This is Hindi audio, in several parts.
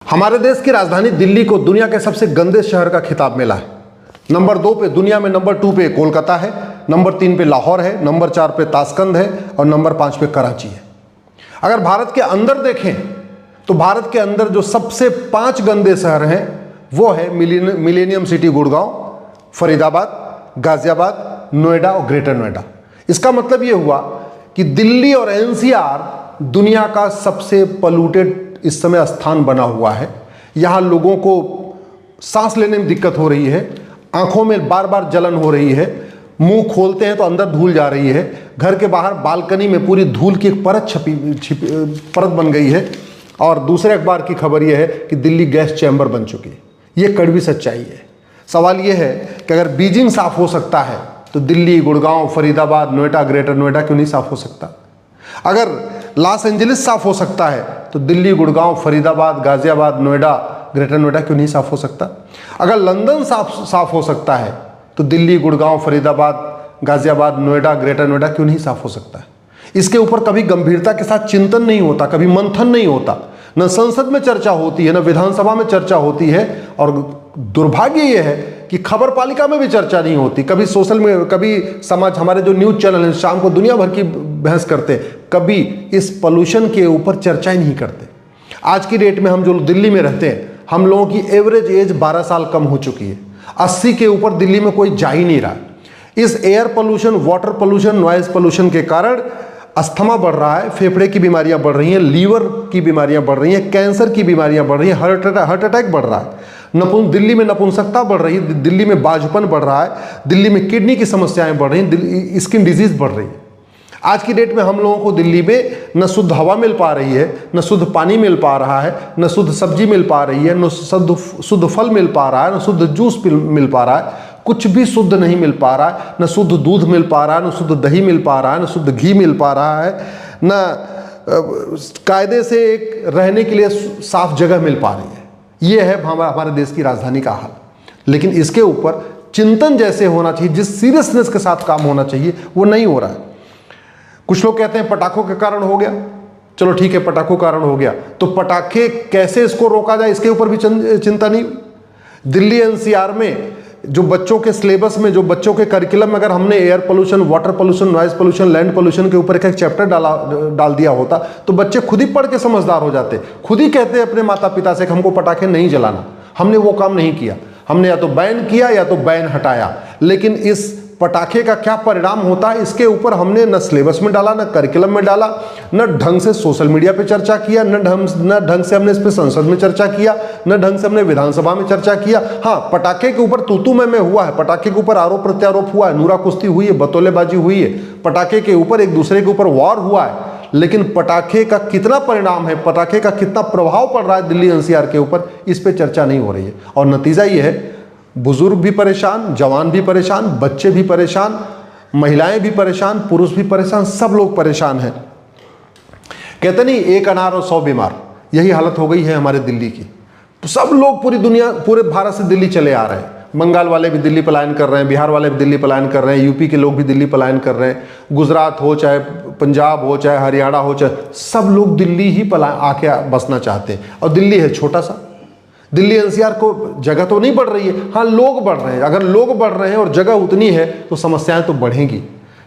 हमारे देश की राजधानी दिल्ली को दुनिया के सबसे गंदे शहर का खिताब मिला है। नंबर 2 पे दुनिया में, नंबर 2 पे कोलकाता है, नंबर 3 पे लाहौर है, नंबर 4 पे ताशकंद है और नंबर 5 पे कराची है। अगर भारत के अंदर देखें तो भारत के अंदर जो सबसे 5 गंदे शहर हैं वो है मिलेनियम सिटी गुड़गांव, फरीदाबाद, गाजियाबाद, नोएडा और ग्रेटर नोएडा। इसका मतलब ये हुआ कि दिल्ली और एनसीआर दुनिया का सबसे पोल्यूटेड इस समय स्थान बना हुआ है। यहाँ लोगों को सांस लेने में दिक्कत हो रही है, आंखों में बार बार जलन हो रही है, मुंह खोलते हैं तो अंदर धूल जा रही है, घर के बाहर बालकनी में पूरी धूल की एक परत बन गई है। और दूसरे अखबार की खबर यह है कि दिल्ली गैस चैम्बर बन चुकी है। ये कड़वी सच्चाई है। सवाल यह है कि अगर बीजिंग साफ हो सकता है तो दिल्ली, गुड़गांव, फरीदाबाद, नोएडा, ग्रेटर नोएडा क्यों नहीं साफ हो सकता? अगर लॉस एंजलिस साफ हो सकता है तो दिल्ली, गुड़गांव, फरीदाबाद, गाजियाबाद, नोएडा, ग्रेटर नोएडा क्यों नहीं साफ हो सकता? अगर लंदन साफ हो सकता है तो दिल्ली, गुड़गांव, फरीदाबाद, गाजियाबाद, नोएडा, ग्रेटर नोएडा क्यों नहीं साफ हो सकता है? इसके ऊपर कभी गंभीरता के साथ चिंतन नहीं होता, कभी मंथन नहीं होता। न संसद में चर्चा होती है, न विधानसभा में चर्चा होती है। और दुर्भाग्य यह है कि खबर पालिका में भी चर्चा नहीं होती। कभी सोशल में, कभी समाज, हमारे जो न्यूज चैनल हैं शाम को दुनिया भर की बहस करते, कभी इस पोल्यूशन के ऊपर चर्चा ही नहीं करते। आज की डेट में हम जो दिल्ली में रहते हैं, हम लोगों की एवरेज एज 12 साल कम हो चुकी है। 80 के ऊपर दिल्ली में कोई जा ही नहीं रहा। इस air pollution, water pollution, noise pollution के कारण अस्थमा बढ़ रहा है, फेफड़े की बीमारियां बढ़ रही हैं, लीवर की बीमारियां बढ़ रही हैं, कैंसर की बीमारियां बढ़ रही हैं, हार्ट अटैक बढ़ रहा है, दिल्ली में नपुंसकता बढ़ रही है, दिल्ली में बाझपन बढ़ रहा है, दिल्ली में किडनी की समस्याएं बढ़ रही हैं, स्किन डिजीज बढ़ रही है। आज की डेट में हम लोगों को दिल्ली में न शुद्ध हवा मिल पा रही है, न शुद्ध पानी मिल पा रहा है, न शुद्ध सब्जी मिल पा रही है, न शुद्ध फल मिल पा रहा है, न शुद्ध जूस मिल पा रहा है। कुछ भी शुद्ध नहीं मिल पा रहा है। न शुद्ध दूध मिल पा रहा है, न शुद्ध दही मिल पा रहा है, न शुद्ध घी मिल पा रहा है, न कायदे से एक रहने के लिए साफ जगह मिल पा रही है। ये है हमारे देश की राजधानी का हाल। लेकिन इसके ऊपर चिंतन जैसे होना चाहिए, जिस सीरियसनेस के साथ काम होना चाहिए, वो नहीं हो रहा है। कुछ लोग कहते हैं पटाखों के कारण हो गया। चलो ठीक है, पटाखों के कारण हो गया, तो पटाखे कैसे इसको रोका जाए, इसके ऊपर भी चिंता नहीं। दिल्ली एनसीआर में जो बच्चों के सिलेबस में, जो बच्चों के करिकुलम में अगर हमने air pollution, water pollution, noise pollution, land pollution के ऊपर एक चैप्टर डाल दिया होता तो बच्चे खुद ही पढ़ के समझदार हो जाते, खुद ही कहते अपने माता पिता से कि हमको पटाखे नहीं जलाना। हमने वो काम नहीं किया। हमने या तो बैन किया या तो बैन हटाया। लेकिन इस पटाखे का क्या परिणाम होता है, इसके ऊपर हमने न सिलेबस में डाला, न करिकुलम में डाला, न ढंग से सोशल मीडिया पे चर्चा किया, न ढंग से हमने इस पे संसद में चर्चा किया, न ढंग से हमने विधानसभा में चर्चा किया। हाँ, पटाखे के ऊपर तू मैं हुआ है, पटाखे के ऊपर आरोप प्रत्यारोप हुआ है, नूरा कुश्ती हुई है, बतौलेबाजी हुई है, पटाखे के ऊपर एक दूसरे के ऊपर वॉर हुआ है। लेकिन पटाखे का कितना परिणाम है, पटाखे का कितना प्रभाव पड़ रहा है दिल्ली एनसीआर के ऊपर, इस पर चर्चा नहीं हो रही है। और नतीजा ये है, बुजुर्ग भी परेशान, जवान भी परेशान, बच्चे भी परेशान, महिलाएं भी परेशान, पुरुष भी परेशान, सब लोग परेशान हैं। कहते नहीं, एक अनार और 100 बीमार, यही हालत हो गई है हमारे दिल्ली की। तो सब लोग पूरी दुनिया, पूरे भारत से दिल्ली चले आ रहे हैं। बंगाल वाले भी दिल्ली पलायन कर रहे हैं, बिहार वाले भी दिल्ली पलायन कर रहे हैं, यूपी के लोग भी दिल्ली पलायन कर रहे हैं, गुजरात हो, चाहे पंजाब हो, चाहे हरियाणा हो, चाहे सब लोग दिल्ली ही आके बसना चाहते हैं। और दिल्ली है छोटा सा। दिल्ली एनसीआर को जगह तो नहीं बढ़ रही है, हाँ लोग बढ़ रहे हैं। अगर लोग बढ़ रहे हैं और जगह उतनी है तो समस्याएं तो बढ़ेंगी।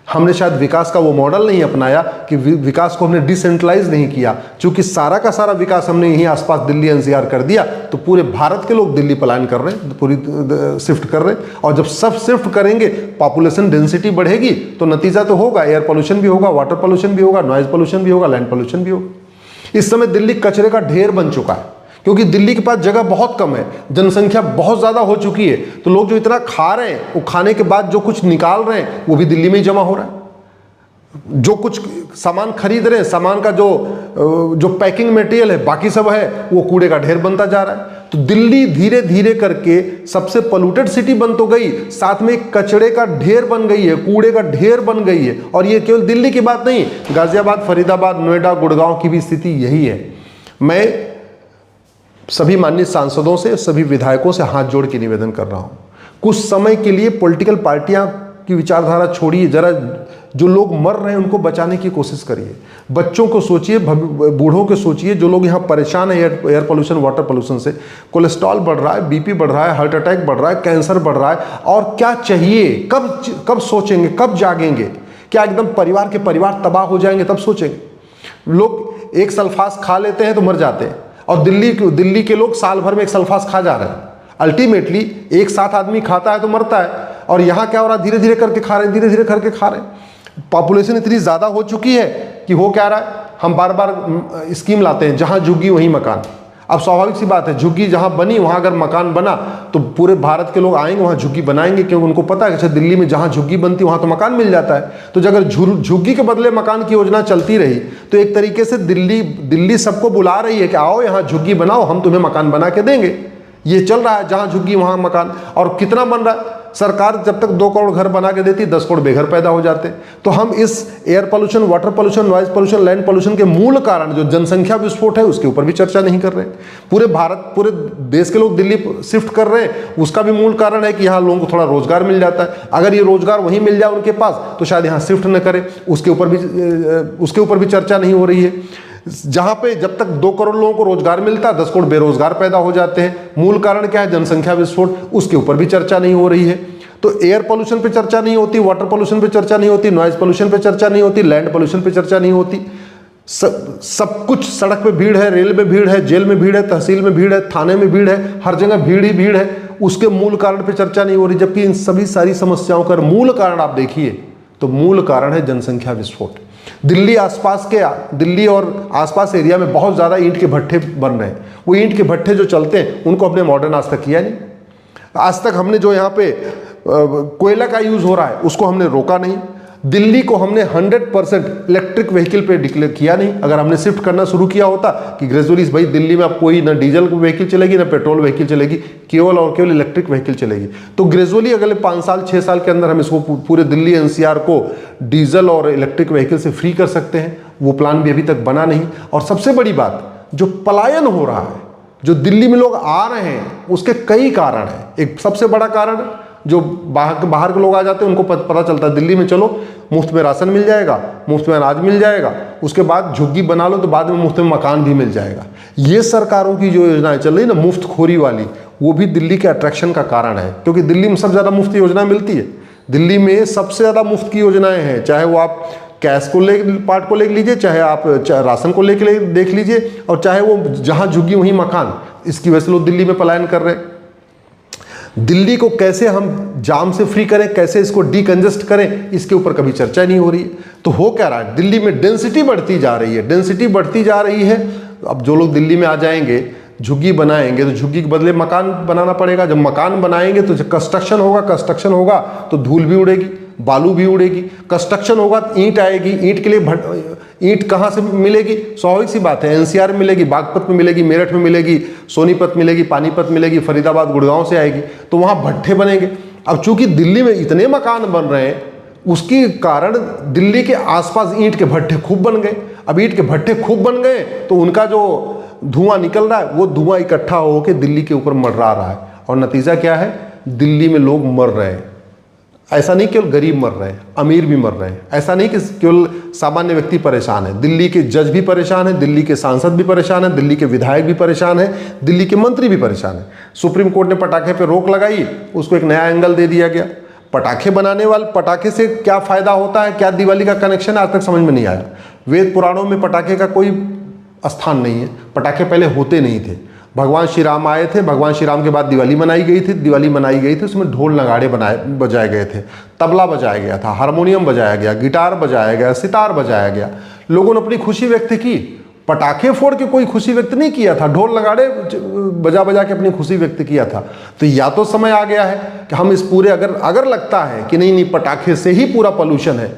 हमने शायद विकास का वो मॉडल नहीं अपनाया कि विकास को हमने डिसेंट्रलाइज नहीं किया। चूंकि सारा का सारा विकास हमने यहीं आसपास दिल्ली एनसीआर कर दिया तो पूरे भारत के लोग दिल्ली पलायन कर रहे हैं, पूरी शिफ्ट कर रहे हैं। और जब सब शिफ्ट करेंगे, पॉपुलेशन डेंसिटी बढ़ेगी तो नतीजा तो होगा, एयर पोल्यूशन भी होगा, वाटर पोल्यूशन भी होगा, नॉइज पोल्यूशन भी होगा, लैंड पोल्यूशन भी होगा। इस समय दिल्ली कचरे का ढेर बन चुका है, क्योंकि दिल्ली के पास जगह बहुत कम है, जनसंख्या बहुत ज़्यादा हो चुकी है। तो लोग जो इतना खा रहे हैं, वो खाने के बाद जो कुछ निकाल रहे हैं वो भी दिल्ली में ही जमा हो रहा है। जो कुछ सामान खरीद रहे हैं, सामान का जो पैकिंग मटेरियल है, बाकी सब है, वो कूड़े का ढेर बनता जा रहा है। तो दिल्ली धीरे धीरे करके सबसे पोल्यूटेड सिटी बन तो गई, साथ में कचरे का ढेर बन गई है, कूड़े का ढेर बन गई है। और ये केवल दिल्ली की बात नहीं, गाजियाबाद, फरीदाबाद, नोएडा, गुड़गांव की भी स्थिति यही है। मैं सभी माननीय सांसदों से, सभी विधायकों से हाथ जोड़ के निवेदन कर रहा हूं, कुछ समय के लिए पॉलिटिकल पार्टियां की विचारधारा छोड़िए, जरा जो लोग मर रहे हैं उनको बचाने की कोशिश करिए। बच्चों को सोचिए, बूढ़ों को सोचिए, जो लोग यहाँ परेशान है एयर पोल्यूशन, वाटर पोल्यूशन से। कोलेस्ट्रॉल बढ़ रहा है, बीपी बढ़ रहा है, हार्ट अटैक बढ़ रहा है, कैंसर बढ़ रहा है। और क्या चाहिए? कब सोचेंगे, कब जागेंगे? क्या एकदम परिवार के परिवार तबाह हो जाएंगे तब सोचेंगे? लोग एक सल्फास खा लेते हैं तो मर जाते हैं, और दिल्ली के लोग साल भर में एक सल्फास खा जा रहे हैं। अल्टीमेटली एक साथ आदमी खाता है तो मरता है, और यहाँ क्या हो रहा है? धीरे धीरे करके खा रहे हैं, धीरे धीरे करके खा रहे हैं। पॉपुलेशन इतनी ज़्यादा हो चुकी है कि हो क्या रहा है, हम बार बार स्कीम लाते हैं, जहाँ झुग्गी वहीं मकान। अब स्वाभाविक सी बात है, झुग्गी जहाँ बनी वहाँ अगर मकान बना तो पूरे भारत के लोग आएंगे वहाँ झुग्गी बनाएंगे, क्योंकि उनको पता है कि अच्छा दिल्ली में जहाँ झुग्गी बनती वहाँ तो मकान मिल जाता है। तो अगर झुग्गी के बदले मकान की योजना चलती रही तो एक तरीके से दिल्ली सबको बुला रही है कि आओ यहाँ झुग्गी बनाओ, हम तुम्हें मकान बना के देंगे। ये चल रहा है, जहाँ झुग्गी वहाँ मकान। और कितना बन रहा है? सरकार जब तक 2 करोड़ घर बना के देती, 10 करोड़ बेघर पैदा हो जाते। तो हम इस air pollution, water pollution, noise pollution, land pollution के मूल कारण जो जनसंख्या विस्फोट है उसके ऊपर भी चर्चा नहीं कर रहे। पूरे देश के लोग दिल्ली शिफ्ट कर रहे हैं, उसका भी मूल कारण है कि यहाँ लोगों को थोड़ा रोजगार मिल जाता है। अगर ये रोजगार वहीं मिल जाए उनके पास तो शायद यहाँ शिफ्ट न करें, उसके ऊपर भी चर्चा नहीं हो रही है। जहां पे जब तक 2 करोड़ लोगों को रोजगार मिलता है, 10 करोड़ बेरोजगार पैदा हो जाते हैं। मूल कारण क्या है? जनसंख्या विस्फोट। उसके ऊपर भी चर्चा नहीं हो रही है। तो एयर पोल्यूशन पे चर्चा नहीं होती, वाटर पोल्यूशन पे चर्चा नहीं होती, नॉइज पोल्यूशन पे चर्चा नहीं होती, लैंड पोल्यूशन पे चर्चा नहीं होती। सब कुछ, सड़क पे भीड़ है, रेल में भीड़ है, जेल में भीड़ है, तहसील में भीड़ है, थाने में भीड़ है, हर जगह भीड़ ही भीड़ है। उसके मूल कारण पे चर्चा नहीं हो रही, जबकि इन सभी सारी समस्याओं का मूल कारण आप देखिए तो मूल कारण है जनसंख्या विस्फोट। दिल्ली और आसपास एरिया में बहुत ज़्यादा ईंट के भट्ठे बन रहे हैं। वो ईंट के भट्ठे जो चलते हैं उनको हमने मॉडर्न आज तक किया नहीं। आज तक हमने जो यहाँ पे कोयला का यूज़ हो रहा है उसको हमने रोका नहीं। दिल्ली को हमने 100% इलेक्ट्रिक व्हीकल पे डिक्लेयर किया नहीं। अगर हमने शिफ्ट करना शुरू किया होता कि ग्रेजुअली भाई दिल्ली में अब कोई ना डीजल व्हीकल चलेगी ना पेट्रोल व्हीकल चलेगी, केवल और केवल इलेक्ट्रिक व्हीकल चलेगी, तो ग्रेजुअली अगले 5 साल 6 साल के अंदर हम इसको पूरे दिल्ली एनसीआर को डीजल और इलेक्ट्रिक व्हीकल से फ्री कर सकते हैं। वो प्लान भी अभी तक बना नहीं। और सबसे बड़ी बात, जो पलायन हो रहा है, जो दिल्ली में लोग आ रहे हैं, उसके कई कारण हैं। एक सबसे बड़ा कारण, जो बाहर के लोग आ जाते हैं उनको पता चलता है दिल्ली में चलो मुफ्त में राशन मिल जाएगा, मुफ्त में अनाज मिल जाएगा, उसके बाद झुग्गी बना लो तो बाद में मुफ्त में मकान भी मिल जाएगा। ये सरकारों की जो योजनाएं चल रही है ना मुफ्तखोरी वाली, वो भी दिल्ली के अट्रैक्शन का कारण है। क्योंकि दिल्ली में सबसे ज़्यादा मुफ्त योजना मिलती है। दिल्ली में सबसे ज़्यादा मुफ्त की योजनाएं हैं, चाहे वो आप कैश को पार्ट को ले लीजिए, चाहे आप राशन को लेके देख लीजिए, और चाहे वो जहाँ झुग्गी वहीं मकान। इसकी वजह से लोग दिल्ली में पलायन कर रहे हैं। दिल्ली को कैसे हम जाम से फ्री करें, कैसे इसको डीकंजेस्ट करें, इसके ऊपर कभी चर्चा नहीं हो रही है। तो हो क्या रहा है? दिल्ली में डेंसिटी बढ़ती जा रही है, डेंसिटी बढ़ती जा रही है। अब जो लोग दिल्ली में आ जाएंगे, झुग्गी बनाएंगे, तो झुग्गी के बदले मकान बनाना पड़ेगा। जब मकान बनाएंगे तो जब कंस्ट्रक्शन होगा तो धूल भी उड़ेगी, बालू भी उड़ेगी। कंस्ट्रक्शन होगा तो ईंट आएगी, ईंट के लिए ईंट कहाँ से मिलेगी? स्वाभाविक सी बात है, एनसीआर में मिलेगी, बागपत में मिलेगी, मेरठ में मिलेगी, सोनीपत मिलेगी, पानीपत मिलेगी, फरीदाबाद गुड़गांव से आएगी, तो वहाँ भट्ठे बनेंगे। अब चूंकि दिल्ली में इतने मकान बन रहे हैं, उसके कारण दिल्ली के आसपास ईंट के भट्ठे खूब बन गए। अब ईंट के भट्ठे खूब बन गए तो उनका जो धुआं निकल रहा है वो धुआं इकट्ठा होकर दिल्ली के ऊपर मंडरा रहा है, और नतीजा क्या है? दिल्ली में लोग मर रहे हैं। ऐसा नहीं केवल गरीब मर रहे हैं, अमीर भी मर रहे हैं। ऐसा नहीं कि केवल सामान्य व्यक्ति परेशान है। दिल्ली के जज भी परेशान है, दिल्ली के सांसद भी परेशान है, दिल्ली के विधायक भी परेशान है, दिल्ली के मंत्री भी परेशान है। सुप्रीम कोर्ट ने पटाखे पे रोक लगाई, उसको एक नया एंगल दे दिया गया। पटाखे बनाने वाले, पटाखे से क्या फायदा होता है, क्या दिवाली का कनेक्शन है, आज तक समझ में नहीं आया। वेद पुराणों में पटाखे का कोई स्थान नहीं है। पटाखे पहले होते नहीं थे। भगवान श्री राम आए थे, भगवान श्री राम के बाद दिवाली मनाई गई थी। उसमें ढोल नगाड़े बजाए गए थे, तबला बजाया गया था, हारमोनियम बजाया गया, गिटार बजाया गया, सितार बजाया गया। लोगों ने अपनी खुशी व्यक्त की। पटाखे फोड़ के कोई खुशी व्यक्त नहीं किया था, ढोल नगाड़े बजा के अपनी खुशी व्यक्त किया था। तो या तो समय आ गया है कि हम इस पूरे, अगर लगता है कि नहीं पटाखे से ही पूरा पोल्यूशन है,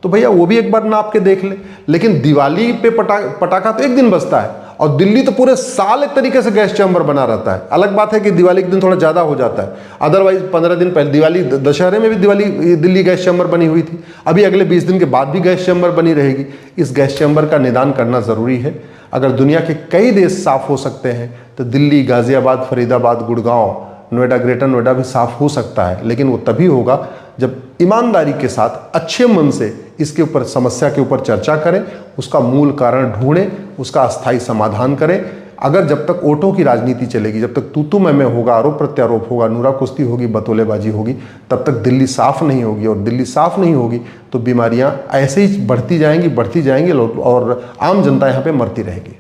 तो भैया वो भी एक बार नाप के देख ले। लेकिन दिवाली पे पटाखा तो एक दिन बजता है, और दिल्ली तो पूरे साल एक तरीके से गैस चैम्बर बना रहता है। अलग बात है कि दिवाली के दिन थोड़ा ज़्यादा हो जाता है, अदरवाइज 15 दिन पहले दिवाली, दशहरे में भी दिल्ली गैस चैम्बर बनी हुई थी। अभी अगले 20 दिन के बाद भी गैस चैम्बर बनी रहेगी। इस गैस चैम्बर का निदान करना ज़रूरी है। अगर दुनिया के कई देश साफ़ हो सकते हैं तो दिल्ली, गाज़ियाबाद, फरीदाबाद, गुड़गांव, नोएडा, ग्रेटर नोएडा भी साफ़ हो सकता है। लेकिन वो तभी होगा जब ईमानदारी के साथ, अच्छे मन से इसके ऊपर, समस्या के ऊपर चर्चा करें, उसका मूल कारण ढूंढें, उसका अस्थायी समाधान करें। अगर जब तक वोटों की राजनीति चलेगी, जब तक तू मैं होगा, आरोप प्रत्यारोप होगा, नूरा कुश्ती होगी, बतौलेबाजी होगी, तब तक दिल्ली साफ नहीं होगी। और दिल्ली साफ नहीं होगी तो बीमारियां ऐसे ही बढ़ती जाएंगी और आम जनता यहाँ पे मरती रहेगी।